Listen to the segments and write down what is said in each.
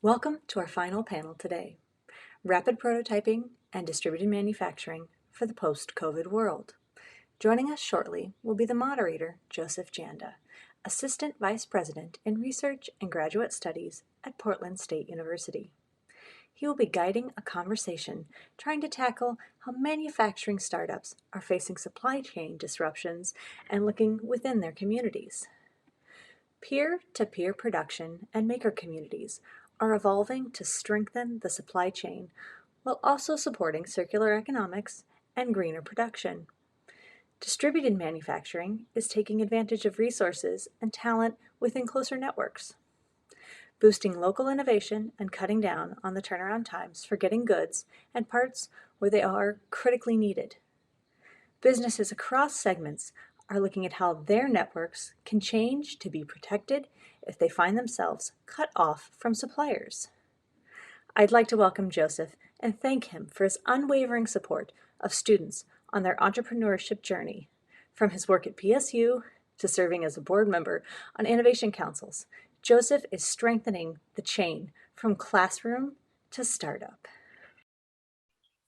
Welcome to our final panel today, Rapid Prototyping and Distributed Manufacturing for the Post-COVID World. Joining us shortly will be the moderator, Joseph Janda, Assistant Vice President in Research and Graduate Studies at Portland State University. He will be guiding a conversation trying to tackle how manufacturing startups are facing supply chain disruptions and looking within their communities. Peer-to-peer production and maker communities are evolving to strengthen the supply chain while also supporting circular economics and greener production. Distributed manufacturing is taking advantage of resources and talent within closer networks, boosting local innovation and cutting down on the turnaround times for getting goods and parts where they are critically needed. Businesses across segments are looking at how their networks can change to be protected if they find themselves cut off from suppliers. I'd like to welcome Joseph and thank him for his unwavering support of students on their entrepreneurship journey, from his work at PSU to serving as a board member on innovation councils. Joseph is strengthening the chain from classroom to startup.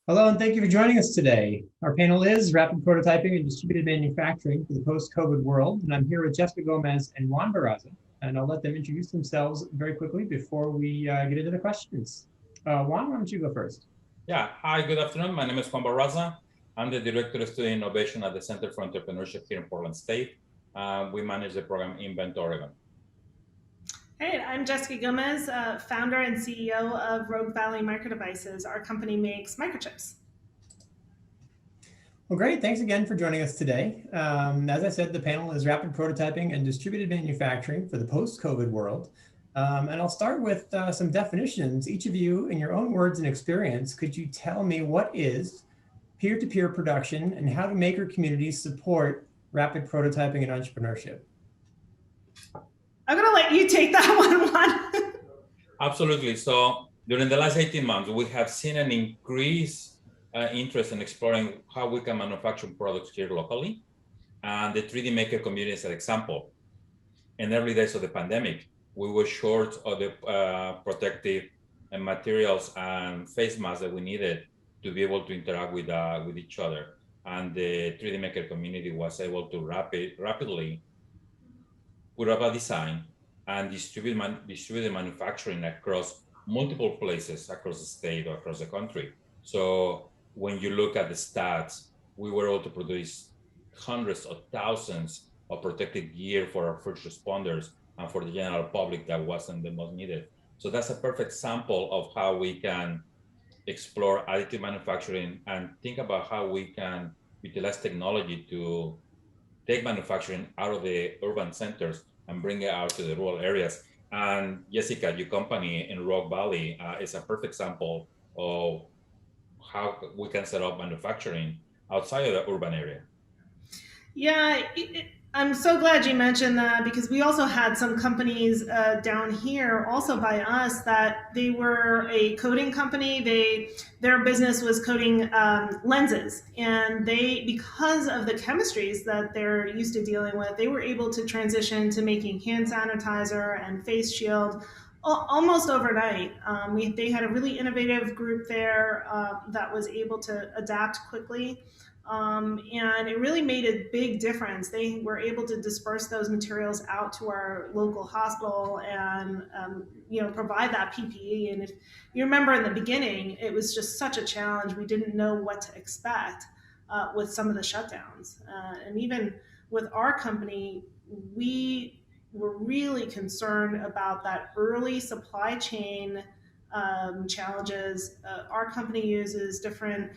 Hello, and thank you for joining us today. Our panel is Rapid Prototyping and Distributed Manufacturing for the Post-COVID World, and I'm here with Jessica Gomez and Juan Barraza, and I'll let them introduce themselves very quickly before we get into the questions. Juan, why don't you go first? Yeah, hi, good afternoon. My name is Juan Barraza. I'm the Director of Student Innovation at the Center for Entrepreneurship here in Portland State. We manage the program in Bend, Oregon. Hey, I'm Jessica Gomez, founder and CEO of Rogue Valley Microdevices. Our company makes microchips. Well, great. Thanks again for joining us today. As I said, the panel is Rapid Prototyping and Distributed Manufacturing for the Post-COVID World. And I'll start with some definitions. Each of you, in your own words and experience, could you tell me what is peer-to-peer production and how do maker communities support rapid prototyping and entrepreneurship? I'm going to let you take that one, Juan. Absolutely. So during the last 18 months, we have seen an increased interest in exploring how we can manufacture products here locally. And the 3D maker community is an example. In the early days of the pandemic, we were short of the protective materials and face masks that we needed to be able to interact with each other. And the 3D maker community was able to rapidly put up a design and distribute manufacturing across multiple places across the state or across the country. So when you look at the stats, we were able to produce hundreds of thousands of protective gear for our first responders and for the general public that wasn't the most needed. So that's a perfect sample of how we can explore additive manufacturing and think about how we can utilize technology to take manufacturing out of the urban centers and bring it out to the rural areas. And Jessica, your company in Rogue Valley is a perfect example of how we can set up manufacturing outside of the urban area. Yeah, I'm so glad you mentioned that because we also had some companies down here also by us that they were a coating company. Their business was coating lenses, and because of the chemistries that they're used to dealing with, they were able to transition to making hand sanitizer and face shield almost overnight. They had a really innovative group there that was able to adapt quickly. And it really made a big difference. They were able to disperse those materials out to our local hospital and provide that PPE. And if you remember in the beginning, it was just such a challenge. We didn't know what to expect with some of the shutdowns. And even with our company, we were really concerned about that early supply chain challenges. Our company uses different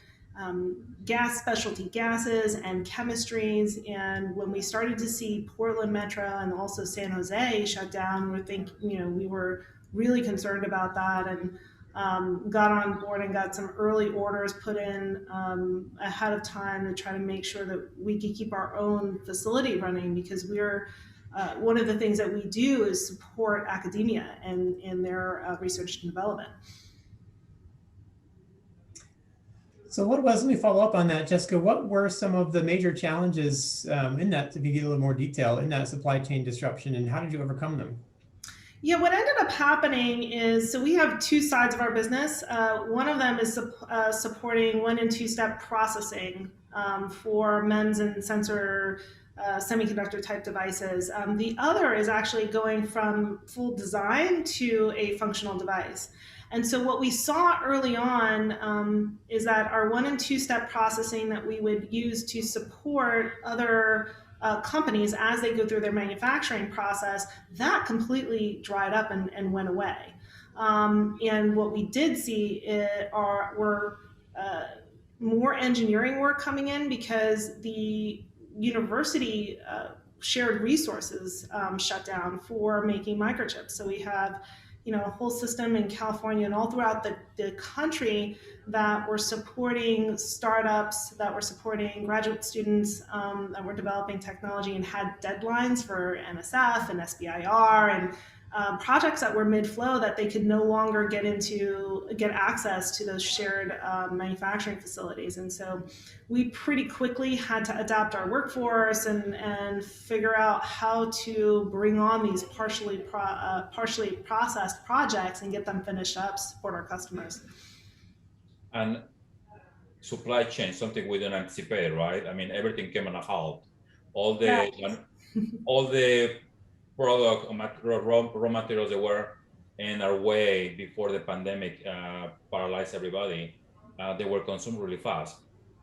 specialty gases and chemistries. And when we started to see Portland Metro and also San Jose shut down, we were really concerned about that and got on board and got some early orders put in ahead of time to try to make sure that we could keep our own facility running, because we're one of the things that we do is support academia and in their research and development. So let me follow up on that, Jessica. What were some of the major challenges in that, if you get a little more detail, in that supply chain disruption, and how did you overcome them? Yeah, what ended up happening is, so we have two sides of our business. One of them is supporting 1 and 2 step processing for MEMS and sensor semiconductor type devices. The other is actually going from full design to a functional device. And so what we saw early on is that our 1 and 2 step processing that we would use to support other companies as they go through their manufacturing process, that completely dried up and went away. And what we did see were more engineering work coming in because the university shared resources shut down for making microchips. So we have, a whole system in California and all throughout the country that were supporting startups, that were supporting graduate students that were developing technology and had deadlines for NSF and SBIR and projects that were mid-flow that they could no longer get access to those shared manufacturing facilities. And so we pretty quickly had to adapt our workforce and figure out how to bring on these partially processed projects and get them finished up, support our customers. And supply chain, something we didn't anticipate, right? I mean, everything came on a halt. All the product raw materials that were in our way before the pandemic paralyzed everybody, they were consumed really fast.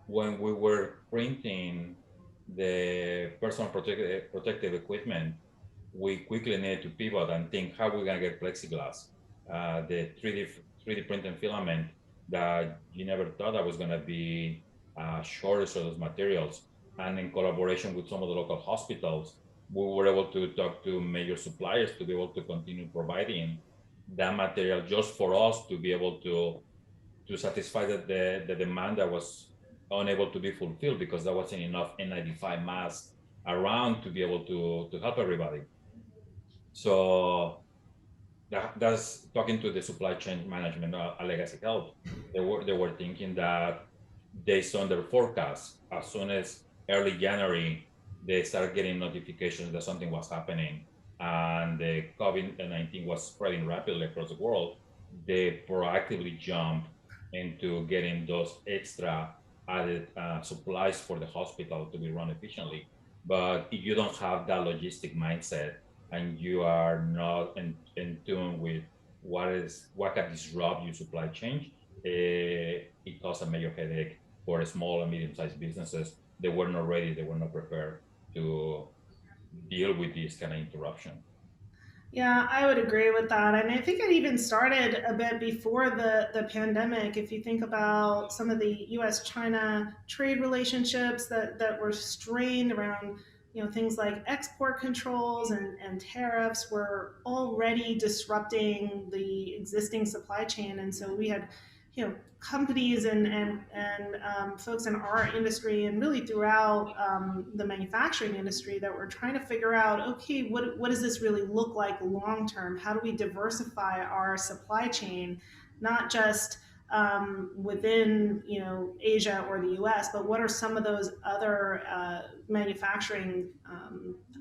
When we were printing the personal protective equipment, we quickly needed to pivot and think how we're gonna get plexiglass, the 3D printing filament that you never thought that was gonna be a shortage of those materials. And in collaboration with some of the local hospitals, we were able to talk to major suppliers to be able to continue providing that material just for us to be able to satisfy the demand that was unable to be fulfilled because there wasn't enough N95 masks around to be able to help everybody. So that's talking to the supply chain management at Legacy Health. They were thinking that based on their forecast, as soon as early January, they started getting notifications that something was happening and the COVID-19 was spreading rapidly across the world. They proactively jumped into getting those extra added supplies for the hospital to be run efficiently. But if you don't have that logistic mindset and you are not in tune with what can disrupt your supply chain, it causes a major headache for small and medium-sized businesses. They were not ready, they were not prepared to deal with this kind of interruption. Yeah, I would agree with that. And I think it even started a bit before the pandemic. If you think about some of the US-China trade relationships that were strained around, things like export controls and tariffs were already disrupting the existing supply chain. And so we had, companies and folks in our industry and really throughout the manufacturing industry that were trying to figure out, okay, what does this really look like long term? How do we diversify our supply chain, not just within Asia or the US, but what are some of those other manufacturing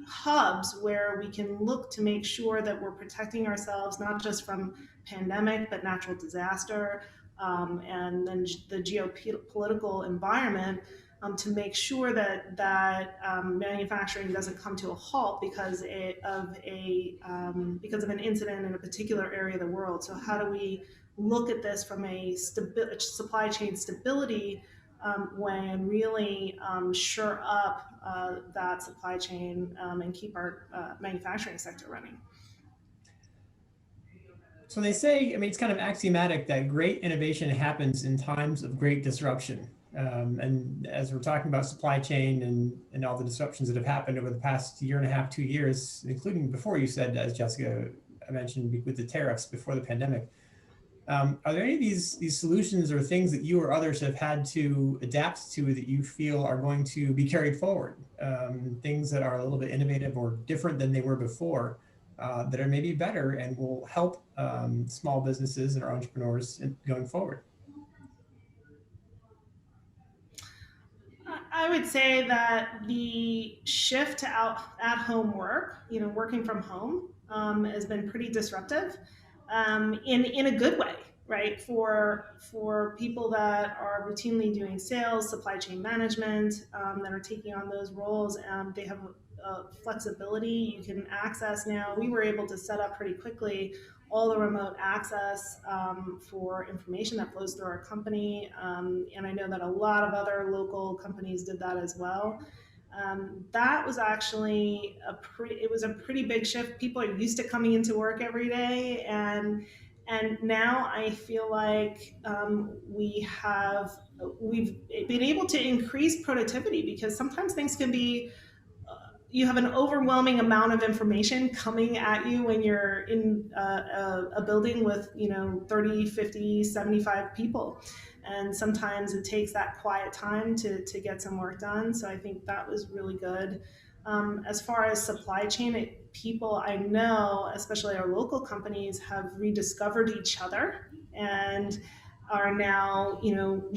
hubs where we can look to make sure that we're protecting ourselves not just from pandemic but natural disaster, and then the geopolitical environment, to make sure that manufacturing doesn't come to a halt because of an incident in a particular area of the world. So how do we look at this from a supply chain stability way and really shore up that supply chain and keep our manufacturing sector running? So they say, I mean, it's kind of axiomatic that great innovation happens in times of great disruption. And as we're talking about supply chain and all the disruptions that have happened over the past year and a half, 2 years, including before you said, as Jessica mentioned, with the tariffs before the pandemic, are there any of these solutions or things that you or others have had to adapt to that you feel are going to be carried forward? Things that are a little bit innovative or different than they were before, that are maybe better and will help small businesses and our entrepreneurs going forward? I would say that the shift to at-home work, working from home, has been pretty disruptive in a good way, right? For people that are routinely doing sales, supply chain management, that are taking on those roles, they have flexibility. You can access now. We were able to set up pretty quickly all the remote access for information that flows through our company, and I know that a lot of other local companies did that as well. That was actually it was a pretty big shift. People are used to coming into work every day, and now I feel like we've been able to increase productivity, because sometimes things can be, you have an overwhelming amount of information coming at you when you're in a building with 30, 50, 75 people, and sometimes it takes that quiet time to get some work done. So I think that was really good. As far as supply chain, people I know, especially our local companies, have rediscovered each other and are now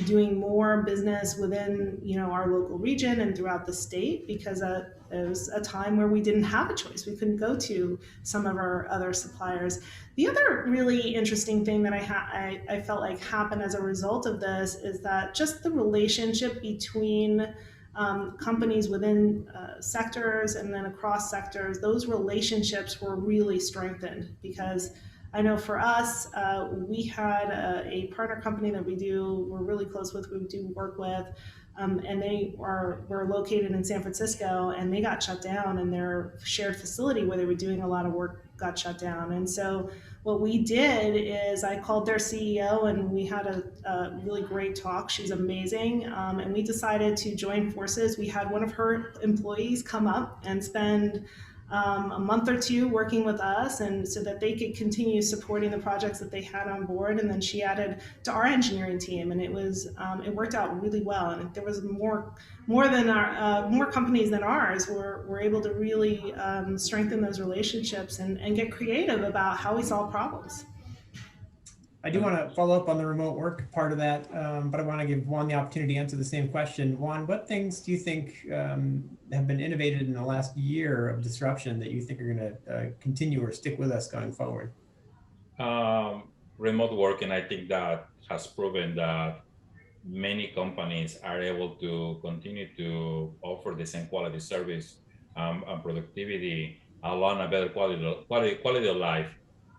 doing more business within our local region and throughout the state, because there was a time where we didn't have a choice. We couldn't go to some of our other suppliers. The other really interesting thing that I felt like happened as a result of this is that just the relationship between companies within sectors and then across sectors, those relationships were really strengthened, because I know for us, we had a partner company that we're really close with, we do work with, and they were located in San Francisco, and they got shut down, and their shared facility where they were doing a lot of work got shut down. And so what we did is I called their CEO, and we had a really great talk. She's amazing. And we decided to join forces. We had one of her employees come up and spend a month or two working with us, and so that they could continue supporting the projects that they had on board. And then she added to our engineering team, and it worked out really well. And there was more companies than ours were able to really strengthen those relationships and get creative about how we solve problems. I do want to follow up on the remote work part of that, but I want to give Juan the opportunity to answer the same question. Juan, what things do you think have been innovated in the last year of disruption that you think are going to continue or stick with us going forward? Remote working, I think that has proven that many companies are able to continue to offer the same quality service and productivity, along a better quality of life.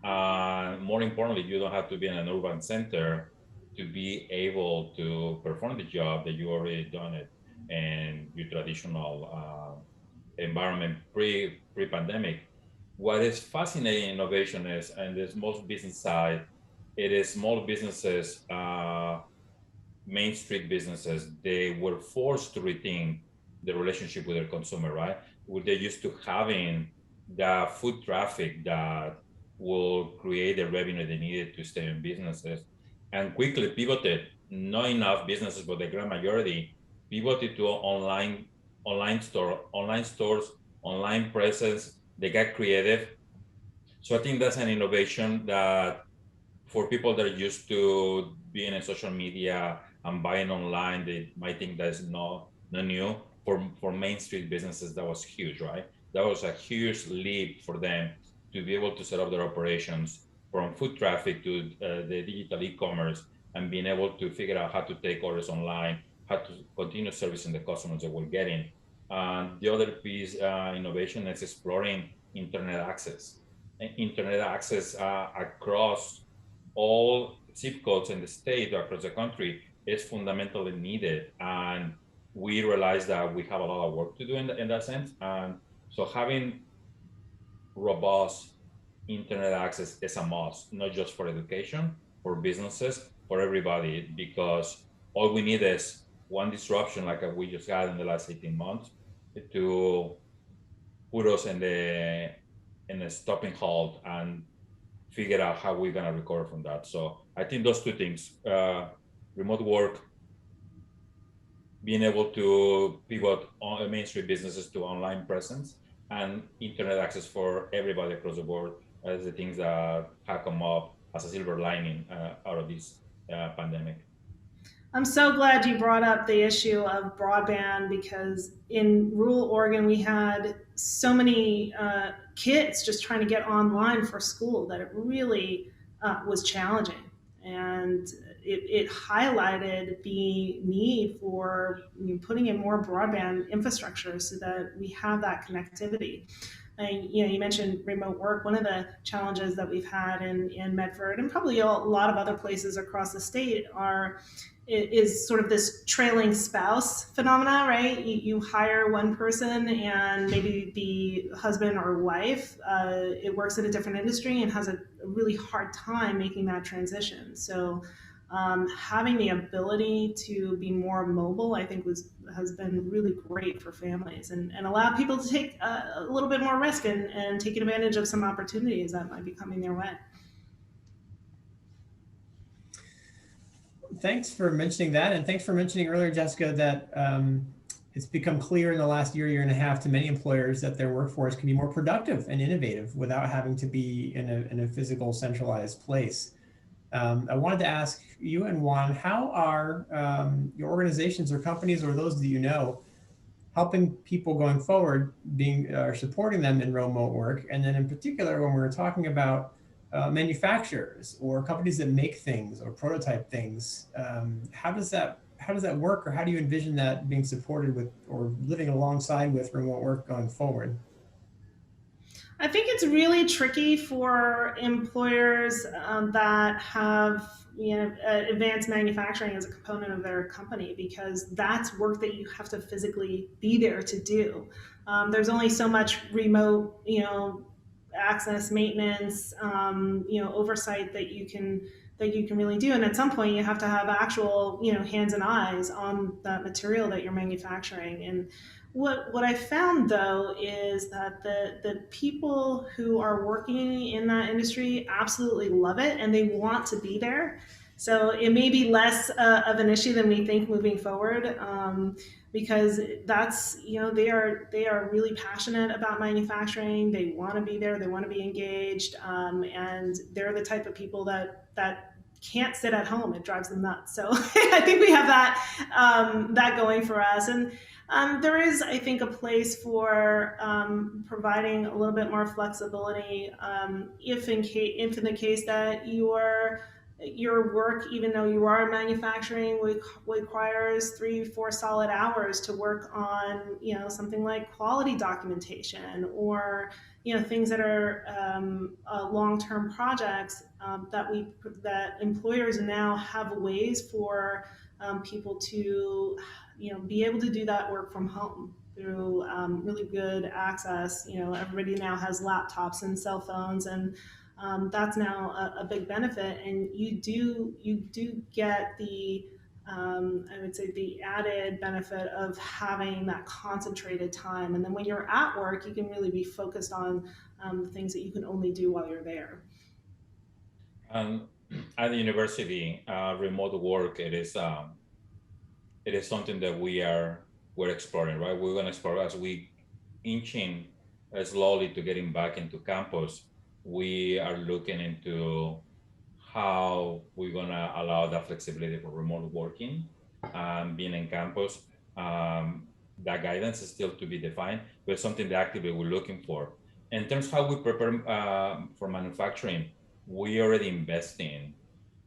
More importantly, you don't have to be in an urban center to be able to perform the job that you already done it in your traditional environment pre-pandemic. What is fascinating innovation is, and the small business side, it is small businesses, Main Street businesses, they were forced to rethink the relationship with their consumer, right? They're used to having the foot traffic that will create the revenue they needed to stay in businesses, and quickly pivoted. Not enough businesses, but the grand majority pivoted to online stores, online presence. They got creative. So I think that's an innovation that, for people that are used to being in social media and buying online, they might think that's not new. For Main Street businesses, that was huge, right? That was a huge leap for them to be able to set up their operations from foot traffic to the digital e-commerce, and being able to figure out how to take orders online, how to continue servicing the customers that we're getting. The other piece, innovation, is exploring internet access. Internet access across all zip codes in the state or across the country is fundamentally needed. And we realize that we have a lot of work to do in that sense. And so having robust internet access is a must, not just for education, for businesses, for everybody, because all we need is one disruption like we just had in the last 18 months to put us in a stopping halt and figure out how we're going to recover from that. So I think those two things, remote work, being able to pivot on Main Street businesses to online presence, and internet access for everybody across the board, as the things that have come up as a silver lining out of this pandemic. I'm so glad you brought up the issue of broadband, because in rural Oregon, we had so many kids just trying to get online for school that it really was challenging. And it highlighted the need for putting in more broadband infrastructure so that we have that connectivity. And, you mentioned remote work. One of the challenges that we've had in Medford, and probably a lot of other places across the state, is sort of this trailing spouse phenomena, right? You hire one person, and maybe the husband or wife it works in a different industry and has a really hard time making that transition. So having the ability to be more mobile, I think, has been really great for families, and allow people to take a little bit more risk and taking advantage of some opportunities that might be coming their way. Thanks for mentioning that. And thanks for mentioning earlier, Jessica, that it's become clear in the last year and a half to many employers that their workforce can be more productive and innovative without having to be in a physical centralized place. I wanted to ask you and Juan, how are your organizations or companies, or those that you know, helping people going forward, supporting them in remote work? And then in particular, when we were talking about manufacturers or companies that make things or prototype things, how does that work, or how do you envision that being supported with or living alongside with remote work going forward? I think it's really tricky for employers that have advanced manufacturing as a component of their company, because that's work that you have to physically be there to do. There's only so much remote, access, maintenance, oversight that you can really do. And at some point, you have to have actual, hands and eyes on that material that you're manufacturing. And what I found, though, is that the people who are working in that industry absolutely love it, and they want to be there. So it may be less of an issue than we think moving forward, because that's, they are really passionate about manufacturing. They want to be there. They want to be engaged, and they're the type of people that can't sit at home. It drives them nuts. So I think we have that going for us. And there is, I think, a place for providing a little bit more flexibility if in the case that your work, even though you are manufacturing, requires 3-4 solid hours to work on, something like quality documentation, or things that are long-term projects, that employers now have ways for people to be able to do that work from home through really good access. Everybody now has laptops and cell phones, and that's now a big benefit. And you do get the I would say the added benefit of having that concentrated time. And then when you're at work, you can really be focused on the things that you can only do while you're there. At the university, remote work, it is something that we're exploring, right? We're going to explore as we inching slowly to getting back into campus. We are looking into how we're going to allow that flexibility for remote working, being in campus. That guidance is still to be defined, but something that actively we're looking for. In terms of how we prepare for manufacturing, we already investing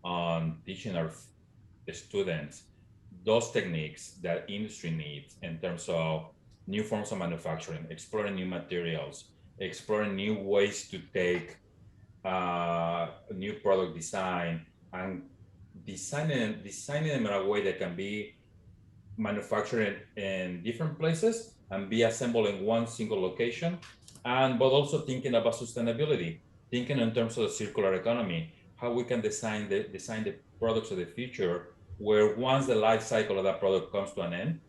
on teaching our students those techniques that industry needs in terms of new forms of manufacturing, exploring new materials, exploring new ways to take new product design and designing them in a way that can be manufactured in different places and be assembled in one single location. But also thinking about sustainability, thinking in terms of the circular economy, how we can design the products of the future, where once the life cycle of that product comes to an end,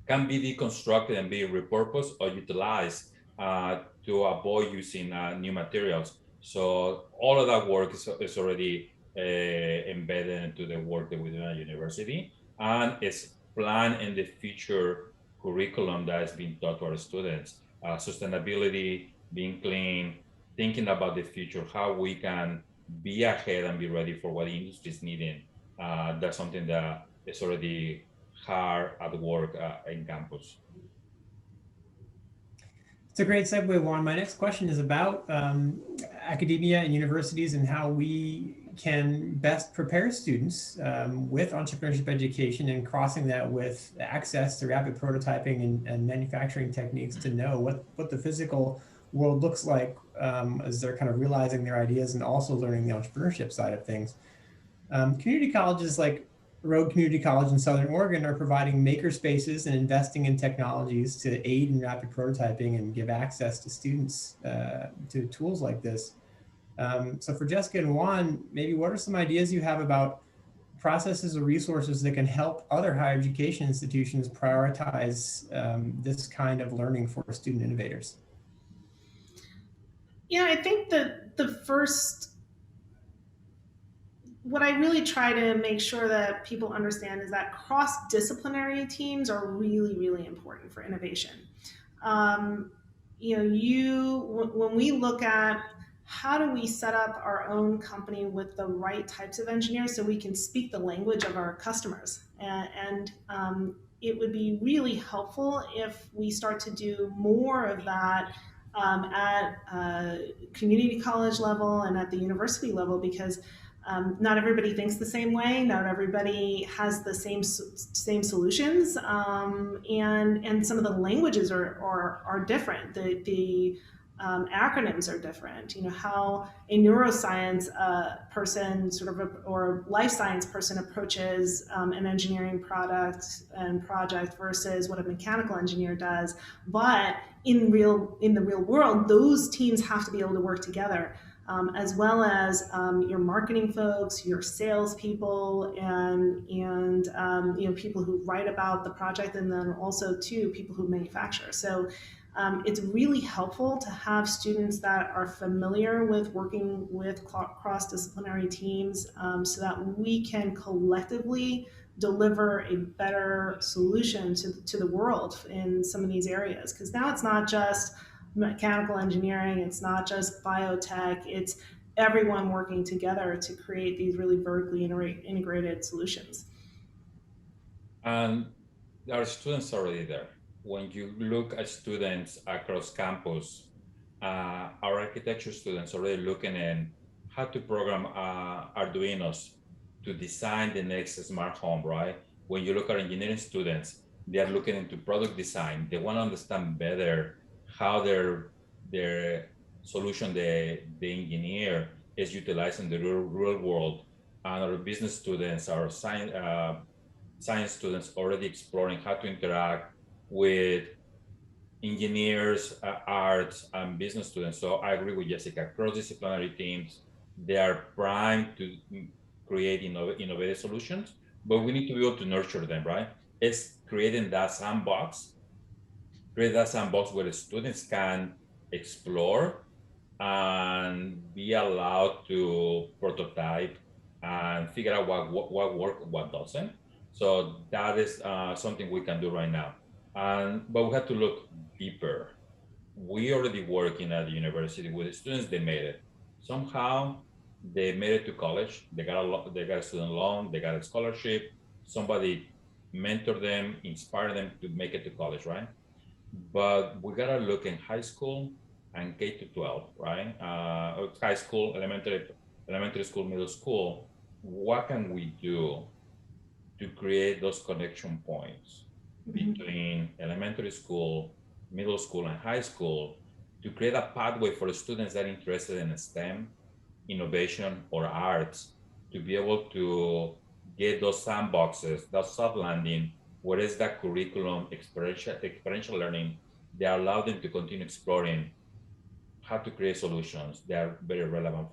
can be deconstructed and be repurposed or utilized to avoid using new materials. So all of that work is already embedded into the work that we do at university, and it's planned in the future curriculum that is being taught to our students. Sustainability, being clean, thinking about the future, how we can be ahead and be ready for what the industry is needing. That's something that is already hard at work in campus. It's a great segue, Juan. My next question is about academia and universities and how we can best prepare students with entrepreneurship education and crossing that with access to rapid prototyping and manufacturing techniques to know what the physical world looks like as they're kind of realizing their ideas and also learning the entrepreneurship side of things. Community colleges like Rogue Community College in Southern Oregon are providing maker spaces and investing in technologies to aid in rapid prototyping and give access to students to tools like this. So for Jessica and Juan, maybe what are some ideas you have about processes or resources that can help other higher education institutions prioritize this kind of learning for student innovators? Yeah, I think that what I really try to make sure that people understand is that cross-disciplinary teams are really, really important for innovation. When we look at how do we set up our own company with the right types of engineers so we can speak the language of our customers, and it would be really helpful if we start to do more of that at community college level and at the university level, because not everybody thinks the same way. Not everybody has the same solutions, and some of the languages are different. The acronyms are different. You know, how a neuroscience person or life science person approaches an engineering product and project versus what a mechanical engineer does. But in the real world, those teams have to be able to work together. As well as your marketing folks, your salespeople, and people who write about the project, and then also too people who manufacture. So it's really helpful to have students that are familiar with working with cross-disciplinary teams, so that we can collectively deliver a better solution to the world in some of these areas. Because now it's not just mechanical engineering, it's not just biotech, it's everyone working together to create these really vertically integrated solutions. And our students are already there. When you look at students across campus, our architecture students are already looking in how to program Arduinos to design the next smart home, right? When you look at engineering students, they are looking into product design. They want to understand better how their solution they engineer is utilized in the real world. And our business students, our science students already exploring how to interact with engineers, arts, and business students. So I agree with Jessica, cross-disciplinary teams, they are primed to create innovative solutions, but we need to be able to nurture them, right? It's creating that sandbox, where the students can explore and be allowed to prototype and figure out what works, what doesn't. So that is something we can do right now. But we have to look deeper. We already working at the university with the students. They made it. Somehow they made it to college. They got a student loan. They got a scholarship. Somebody mentored them, inspired them to make it to college, right? But we gotta look in high school and K to 12, right? High school, elementary school, middle school. What can we do to create those connection points between elementary school, middle school, and high school to create a pathway for the students that are interested in STEM, innovation, or arts to be able to get those sandboxes, that soft landing, what is that curriculum, experiential learning that allow them to continue exploring how to create solutions that are very relevant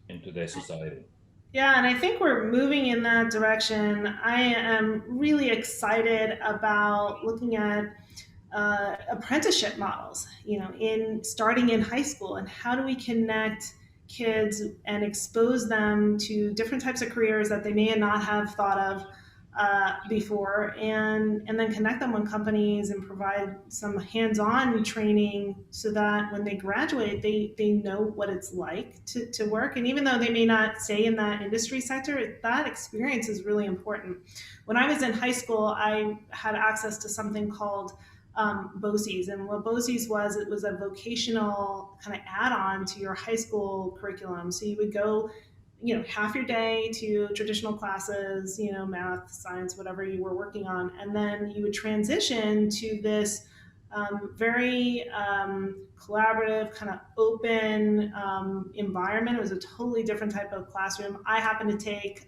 in today's society. Yeah, and I think we're moving in that direction. I am really excited about looking at apprenticeship models, starting in high school, and how do we connect kids and expose them to different types of careers that they may not have thought of before, and then connect them with companies and provide some hands-on training so that when they graduate, they know what it's like to work. And even though they may not stay in that industry sector, that experience is really important. When I was in high school, I had access to something called BOCES. And what BOCES was, it was a vocational kind of add-on to your high school curriculum. So you would go, half your day to traditional classes, math, science, whatever you were working on. And then you would transition to this very collaborative, kind of open environment. It was a totally different type of classroom. I happened to take,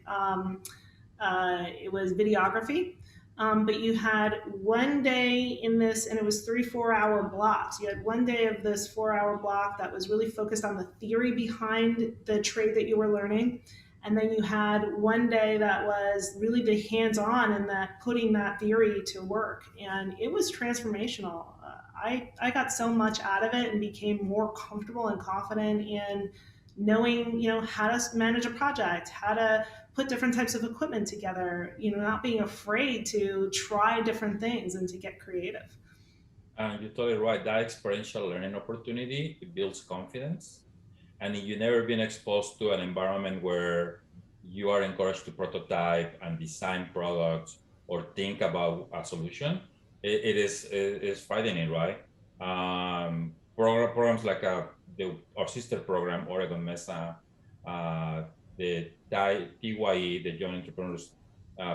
it was videography. But you had one day in this, and it was 3-4 hour blocks. You had one day of this 4 hour block that was really focused on the theory behind the trade that you were learning. And then you had one day that was really the hands-on and that putting that theory to work. And it was transformational. I got so much out of it and became more comfortable and confident in knowing, how to manage a project, how to put different types of equipment together, not being afraid to try different things and to get creative. You're totally right. That experiential learning opportunity, it builds confidence. And if you've never been exposed to an environment where you are encouraged to prototype and design products or think about a solution, it is frightening, right? Programs like our sister program, Oregon Mesa, the TYE, the Young Entrepreneurs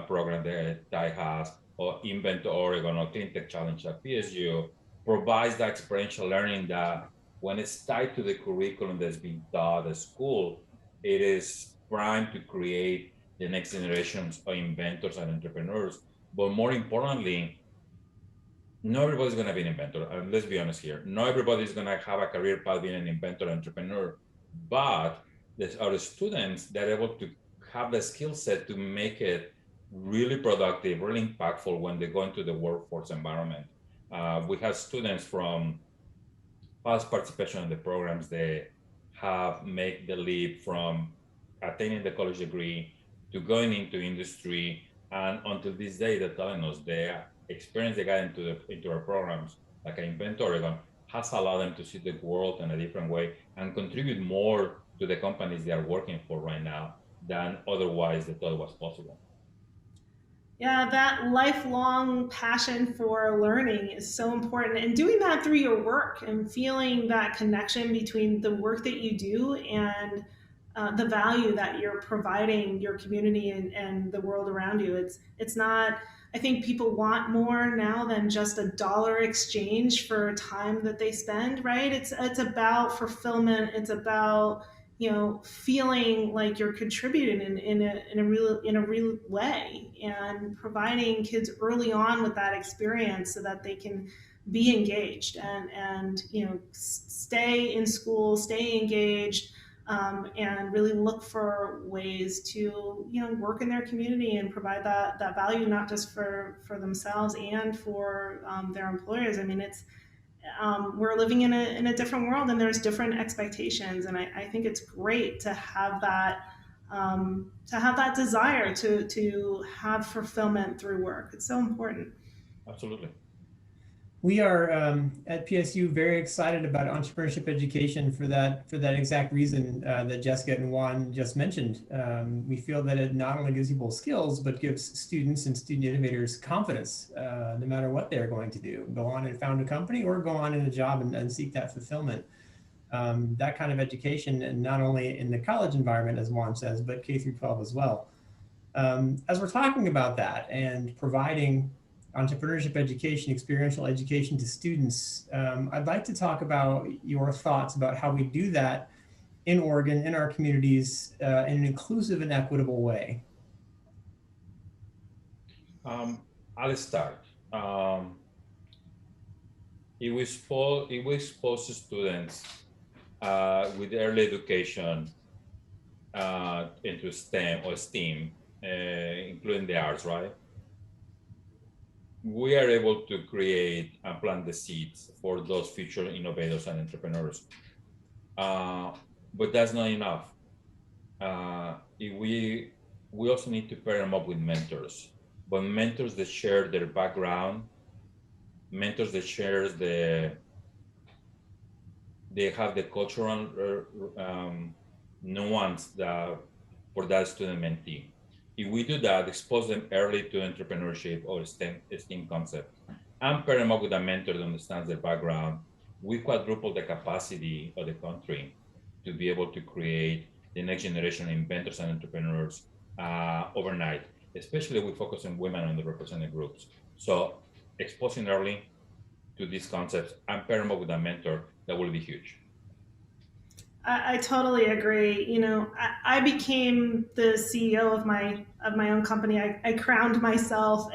program that TIE has, or Invent Oregon or Clean Tech Challenge at PSU, provides that experiential learning that when it's tied to the curriculum that's being taught at school, it is primed to create the next generations of inventors and entrepreneurs. But more importantly, not everybody's going to be an inventor. And let's be honest here. Not everybody's going to have a career path being an inventor, entrepreneur. But there's other students that are able to have the skill set to make it really productive, really impactful when they go into the workforce environment. We have students from past participation in the programs that have made the leap from attaining the college degree to going into industry. And until this day, they're telling us the experience they got into our programs, like Invent Oregon, has allowed them to see the world in a different way and contribute more to the companies they are working for right now than otherwise they thought was possible. Yeah, that lifelong passion for learning is so important. And doing that through your work and feeling that connection between the work that you do and the value that you're providing your community and the world around you. It's not, I think people want more now than just a dollar exchange for time that they spend, right? It's about fulfillment. It's about, feeling like you're contributing in a real way, and providing kids early on with that experience so that they can be engaged and stay in school, stay engaged, and really look for ways to work in their community and provide that value, not just for themselves and for their employers. I mean, it's we're living in a different world, and there's different expectations, and I think it's great to have that desire to have fulfillment through work. It's so important. Absolutely. We are at PSU very excited about entrepreneurship education for that exact reason that Jessica and Juan just mentioned. We feel that it not only gives people skills, but gives students and student innovators confidence, no matter what they're going to do. Go on and found a company or go on in a job and seek that fulfillment. That kind of education, and not only in the college environment, as Juan says, but K through 12 as well. As we're talking about that and providing entrepreneurship education, experiential education to students, I'd like to talk about your thoughts about how we do that in Oregon, in our communities, in an inclusive and equitable way. I'll start. If we expose students with early education into STEM or STEAM, including the arts, right? We are able to create and plant the seeds for those future innovators and entrepreneurs. But that's not enough. We also need to pair them up with mentors. but mentors that share their background, mentors that share they have the cultural nuance that for that student mentee. If we do that, expose them early to entrepreneurship or STEAM concepts, and pair them up with a mentor that understands their background, we quadruple the capacity of the country to be able to create the next generation of inventors and entrepreneurs overnight, especially we focus on women and underrepresented groups. So exposing early to these concepts and pair them up with a mentor, that will be huge. I totally agree. You know, I became the CEO of my own company. I crowned myself,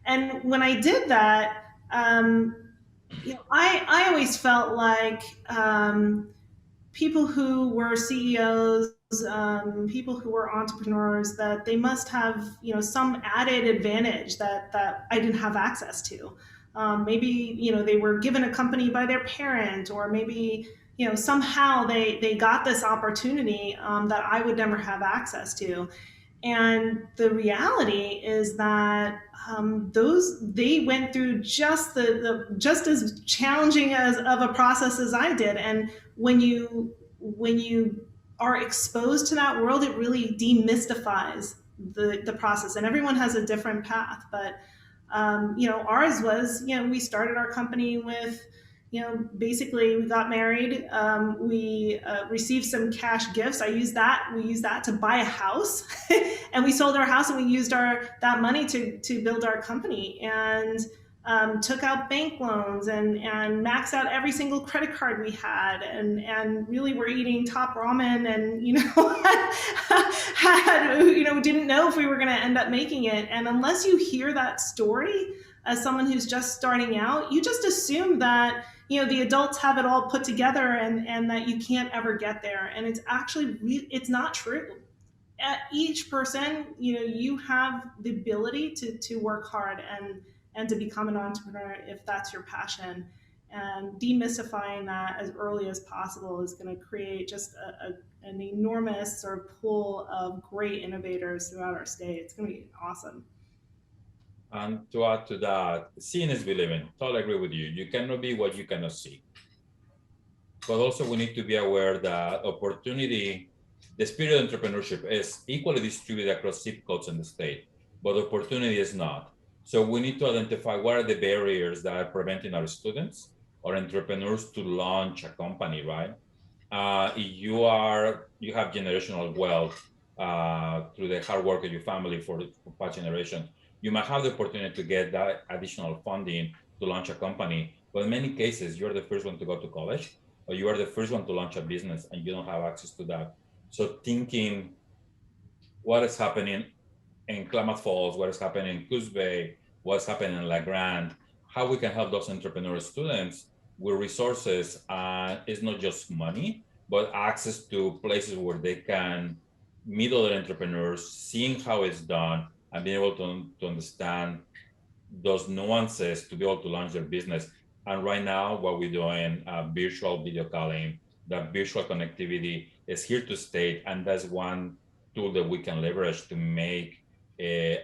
and when I did that, you know, I always felt like people who were CEOs, people who were entrepreneurs, that they must have, you know, some added advantage that I didn't have access to. Maybe, you know, they were given a company by their parent, or maybe, you know, somehow they got this opportunity that I would never have access to. And the reality is that they went through just just as challenging as of a process as I did. And when you are exposed to that world, it really demystifies the process. And everyone has a different path, but you know, ours was, you know, we started our company with, you know, basically we got married. We received some cash gifts. We used that to buy a house, and we sold our house, and we used that money to build our company, and took out bank loans and maxed out every single credit card we had, and really were eating top ramen, and, you know, didn't know if we were going to end up making it. And unless you hear that story as someone who's just starting out, you just assume that, you know, the adults have it all put together, and that you can't ever get there. And it's actually it's not true. Each person, you know, you have the ability to work hard and to become an entrepreneur if that's your passion. And demystifying that as early as possible is going to create just an enormous sort of pool of great innovators throughout our state. It's going to be awesome. And to add to that, seeing is believing. Totally agree with you. You cannot be what you cannot see. But also we need to be aware that opportunity, the spirit of entrepreneurship is equally distributed across zip codes in the state, but opportunity is not. So we need to identify what are the barriers that are preventing our students or entrepreneurs to launch a company, right? If you have generational wealth through the hard work of your family for past generations, you might have the opportunity to get that additional funding to launch a company. But in many cases, you're the first one to go to college, or you are the first one to launch a business, and you don't have access to that. So thinking what is happening in Klamath Falls, what is happening in Coos Bay, what's happening in La Grande, how we can help those entrepreneurial students with resources. It's not just money, but access to places where they can meet other entrepreneurs, seeing how it's done, and being able to understand those nuances to be able to launch their business. And right now, what we're doing, virtual video calling, that virtual connectivity is here to stay. And that's one tool that we can leverage to make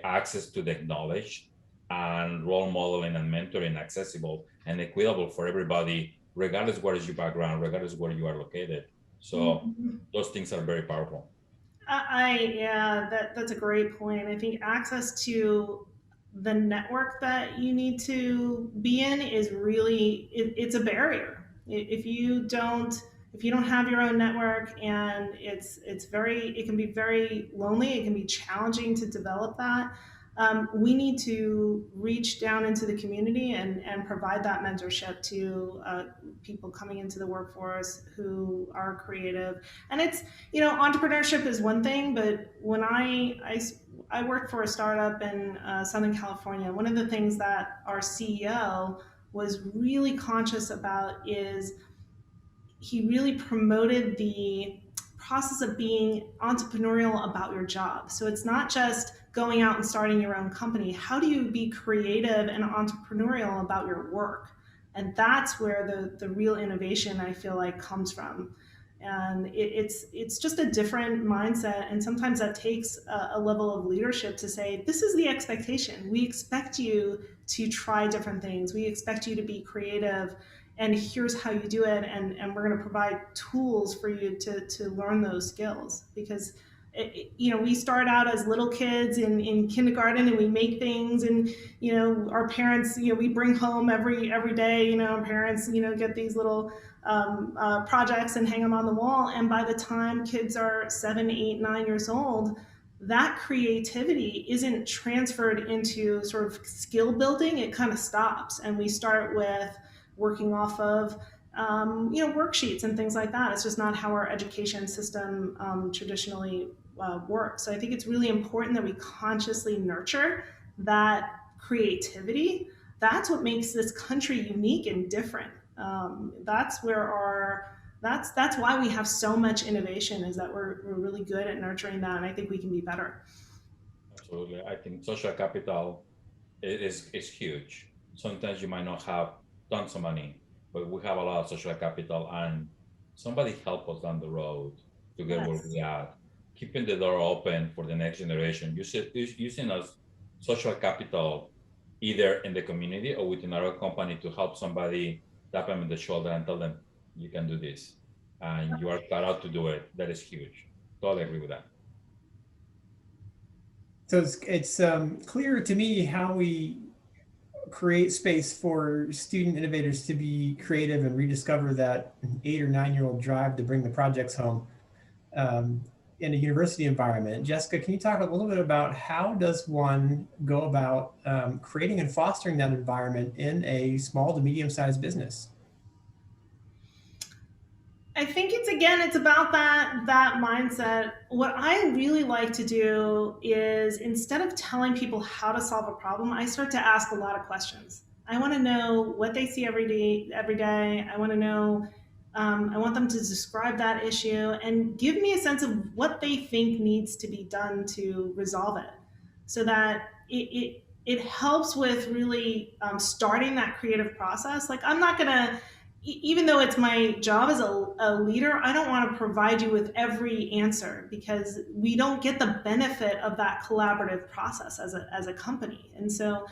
access to the knowledge and role modeling and mentoring accessible and equitable for everybody, regardless what is your background, regardless where you are located. So those things are very powerful. That's a great point. I think access to the network that you need to be in is really, it's a barrier. If you don't have your own network, and it can be very lonely, it can be challenging to develop that. We need to reach down into the community and provide that mentorship to people coming into the workforce who are creative. And it's, you know, entrepreneurship is one thing, but when I worked for a startup in Southern California, one of the things that our CEO was really conscious about is he really promoted the process of being entrepreneurial about your job. So it's not just going out and starting your own company. How do you be creative and entrepreneurial about your work? And that's where the real innovation, I feel like, comes from. And it's just a different mindset, and sometimes that takes a level of leadership to say, this is the expectation. We expect you to try different things. We expect you to be creative, and here's how you do it. And we're going to provide tools for you to learn those skills, because we start out as little kids in kindergarten, and we make things, and our parents, we bring home every day, our parents get these little projects and hang them on the wall. And by the time kids are 7, 8, 9 years old, that creativity isn't transferred into sort of skill building. It kind of stops, and we start with working off of worksheets and things like that. It's just not how our education system traditionally works. So I think it's really important that we consciously nurture that creativity. That's what makes this country unique and different. That's why we have so much innovation, is that we're really good at nurturing that, and I think we can be better. Absolutely. I think social capital is huge. Sometimes you might not have tons of money, but we have a lot of social capital, and somebody help us down the road to get where we are. Keeping the door open for the next generation, using as social capital either in the community or within our company to help somebody, tap them on the shoulder and tell them, you can do this and you are cut out to do it. That is huge. Totally agree with that. So it's clear to me how we create space for student innovators to be creative and rediscover that 8 or 9-year-old drive to bring the projects home in a university environment. Jessica, can you talk a little bit about how does one go about creating and fostering that environment in a small to medium-sized business? I think it's about that mindset. What I really like to do is, instead of telling people how to solve a problem, I start to ask a lot of questions. I want to know what they see every day. I want to know, I want them to describe that issue and give me a sense of what they think needs to be done to resolve it, so that it helps with really starting that creative process. Like, I'm not going to, even though it's my job as a leader, I don't want to provide you with every answer, because we don't get the benefit of that collaborative process as a company. And so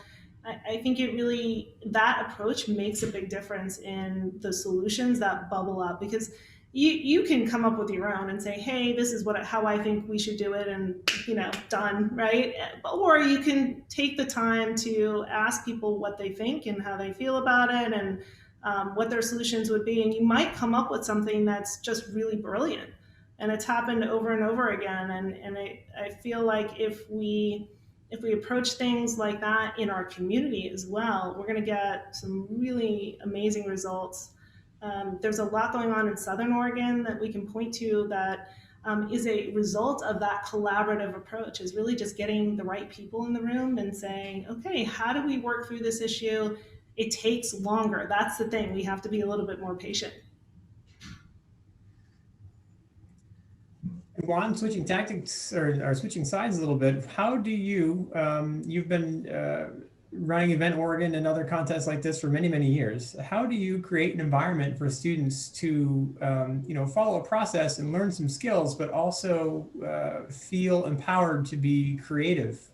I think that approach makes a big difference in the solutions that bubble up, because you can come up with your own and say, hey, this is how I think we should do it, and done, right? Or you can take the time to ask people what they think and how they feel about it, and what their solutions would be, and you might come up with something that's just really brilliant. And it's happened over and over again. And I feel like if we approach things like that in our community as well, we're going to get some really amazing results. There's a lot going on in Southern Oregon that we can point to that is a result of that collaborative approach, is really just getting the right people in the room and saying, okay, how do we work through this issue? It takes longer. That's the thing. We have to be a little bit more patient. Juan, switching tactics or switching sides a little bit, how do you, you've been running Event Oregon and other contests like this for many, many years. How do you create an environment for students to, follow a process and learn some skills, but also feel empowered to be creative?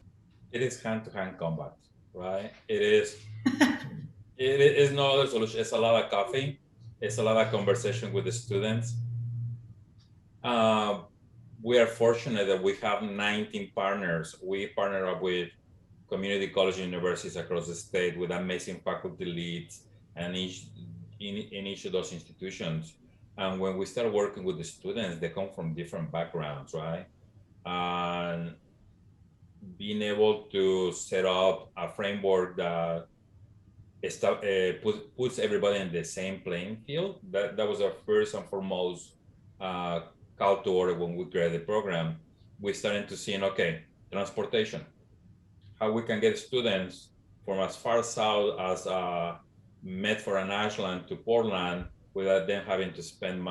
It is hand-to-hand combat, right? It is no other solution. It's a lot of coffee. It's a lot of conversation with the students. We are fortunate that we have 19 partners. We partner up with community college universities across the state with amazing faculty leads, and in each of those institutions. And when we start working with the students, they come from different backgrounds, right? And being able to set up a framework that puts everybody in the same playing field, that was our first and foremost call to order when we created the program. We started to see, okay, transportation, how we can get students from as far south as Medford and Ashland to Portland without them having to spend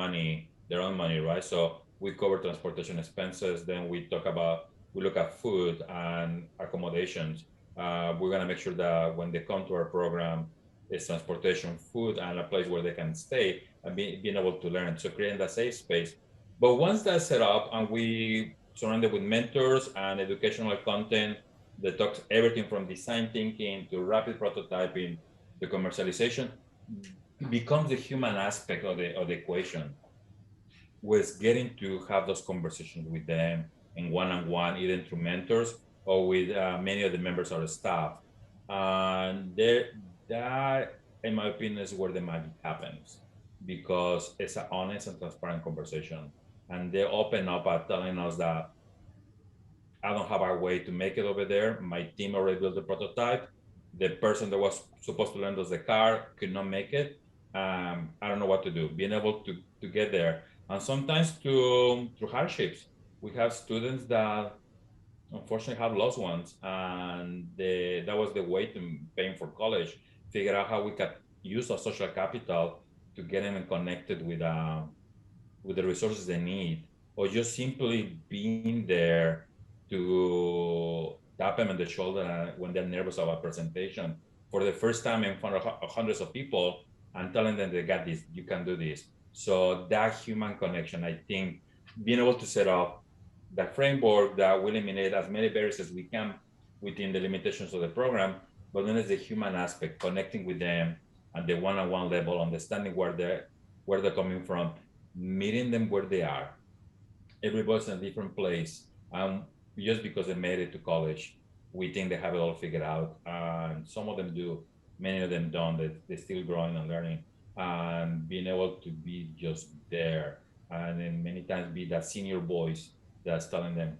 their own money, right? So we cover transportation expenses. Then we look at food and accommodations. We're gonna make sure that when they come to our program, is transportation, food, and a place where they can stay and being able to learn. So creating that safe space. But once that's set up and we surround it with mentors and educational content that talks everything from design thinking to rapid prototyping to commercialization, becomes the human aspect of the equation, with getting to have those conversations with them in one-on-one, either through mentors or with many of the members of the staff. And that, in my opinion, is where the magic happens, because it's an honest and transparent conversation. And they open up at telling us that I don't have a way to make it over there. My team already built the prototype. The person that was supposed to lend us the car could not make it. I don't know what to do. Being able to get there, and sometimes through hardships. We have students that unfortunately have lost ones, and that was the way to paying for college. Figure out how we could use our social capital to get them connected with the resources they need, or just simply being there to tap them on the shoulder when they're nervous about a presentation for the first time in front of hundreds of people, and telling them they got this, you can do this. So that human connection, I think, being able to set up that framework that will eliminate as many barriers as we can within the limitations of the program, but then there's the human aspect, connecting with them at the one-on-one level, understanding where they're coming from, meeting them where they are. Everybody's in a different place. Just because they made it to college, we think they have it all figured out. And some of them do, many of them don't. They're still growing and learning. And being able to be just there, and then many times be that senior voice that's telling them,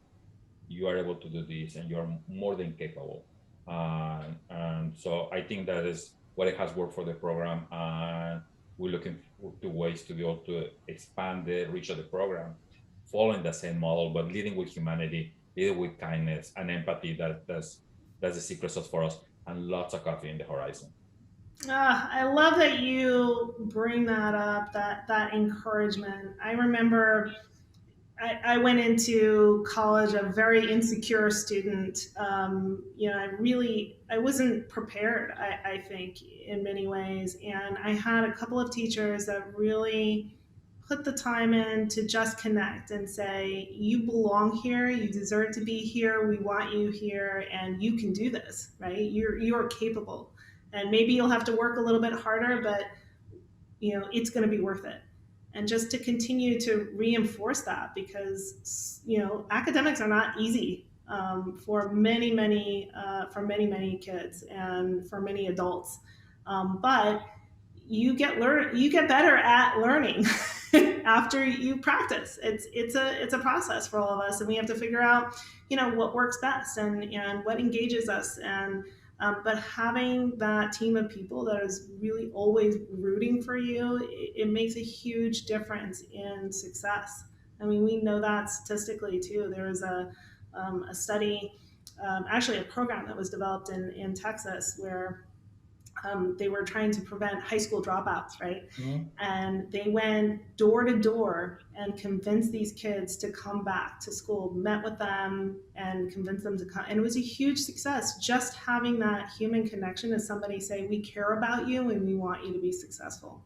you are able to do this and you're more than capable. And so I think that is what it has worked for the program. And we're looking to ways to be able to expand the reach of the program, following the same model, but leading with humanity, leading with kindness and empathy. That's the secret sauce for us, and lots of coffee in the horizon. I love that you bring that up, that encouragement. I remember I went into college a very insecure student. I wasn't prepared, I think, in many ways. And I had a couple of teachers that really put the time in to just connect and say, you belong here, you deserve to be here, we want you here, and you can do this, right? You're capable. And maybe you'll have to work a little bit harder, but it's going to be worth it. And just to continue to reinforce that, because academics are not easy for many kids and for many adults, but you get better at learning after you practice. It's a process for all of us, and we have to figure out what works best and what engages us. And but having that team of people that is really always rooting for you, it makes a huge difference in success. I mean, we know that statistically too. There was a study, actually a program that was developed in Texas, where they were trying to prevent high school dropouts, right? Mm-hmm. And they went door to door and convinced these kids to come back to school, met with them and convinced them to come. And it was a huge success, just having that human connection as somebody say, we care about you and we want you to be successful.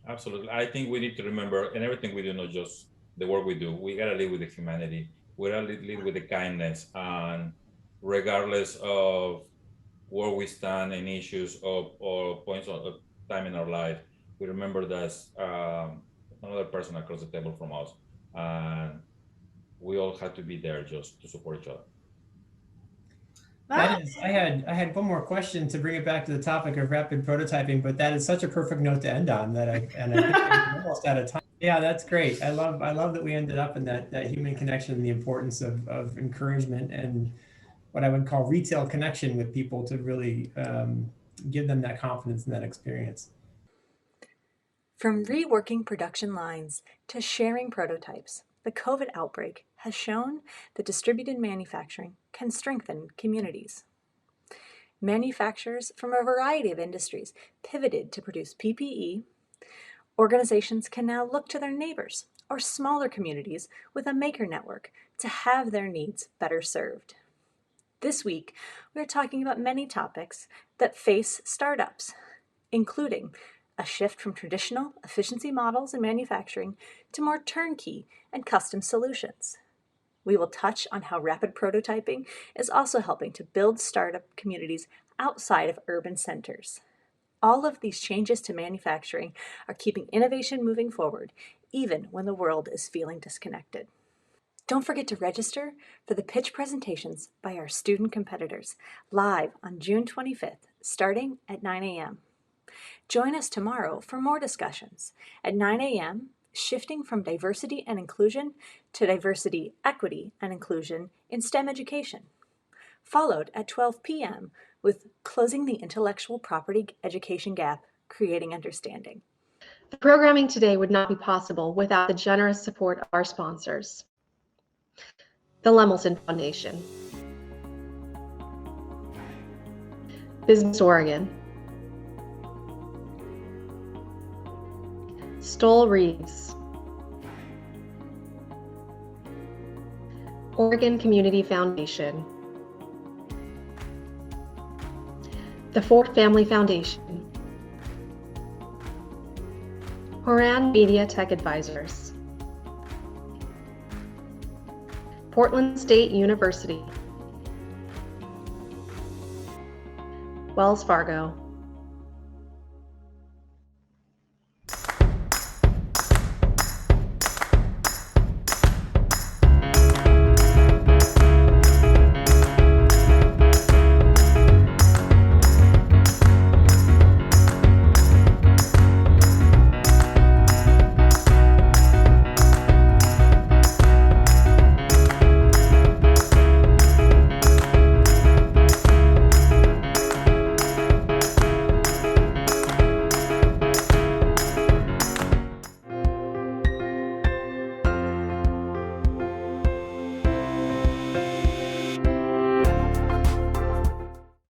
Absolutely. I think we need to remember, in everything we do, not just the work we do, we gotta live with the humanity. We gotta live with the kindness, and regardless of where we stand in issues or points of time in our life, we remember there's another person across the table from us, and we all have to be there just to support each other. That is, I had one more question to bring it back to the topic of rapid prototyping, but that is such a perfect note to end on that I think we're almost out of time. Yeah, that's great. I love that we ended up in that human connection and the importance of encouragement and what I would call retail connection with people to really give them that confidence and that experience. From reworking production lines to sharing prototypes, the COVID outbreak has shown that distributed manufacturing can strengthen communities. Manufacturers from a variety of industries pivoted to produce PPE. Organizations can now look to their neighbors or smaller communities with a maker network to have their needs better served. This week, we're talking about many topics that face startups. including a shift from traditional efficiency models in manufacturing to more turnkey and custom solutions. We will touch on how rapid prototyping is also helping to build startup communities outside of urban centers. All of these changes to manufacturing are keeping innovation moving forward, even when the world is feeling disconnected. Don't forget to register for the pitch presentations by our student competitors, live on June 25th, starting at 9 a.m. Join us tomorrow for more discussions. At 9 a.m., shifting from diversity and inclusion to diversity, equity, and inclusion in STEM education. Followed at 12 p.m. with Closing the Intellectual Property Education Gap, Creating Understanding. The programming today would not be possible without the generous support of our sponsors. The Lemelson Foundation, Business Oregon, Stoll Reeves, Oregon Community Foundation, the Ford Family Foundation, Horan Media Tech Advisors, Portland State University, Wells Fargo,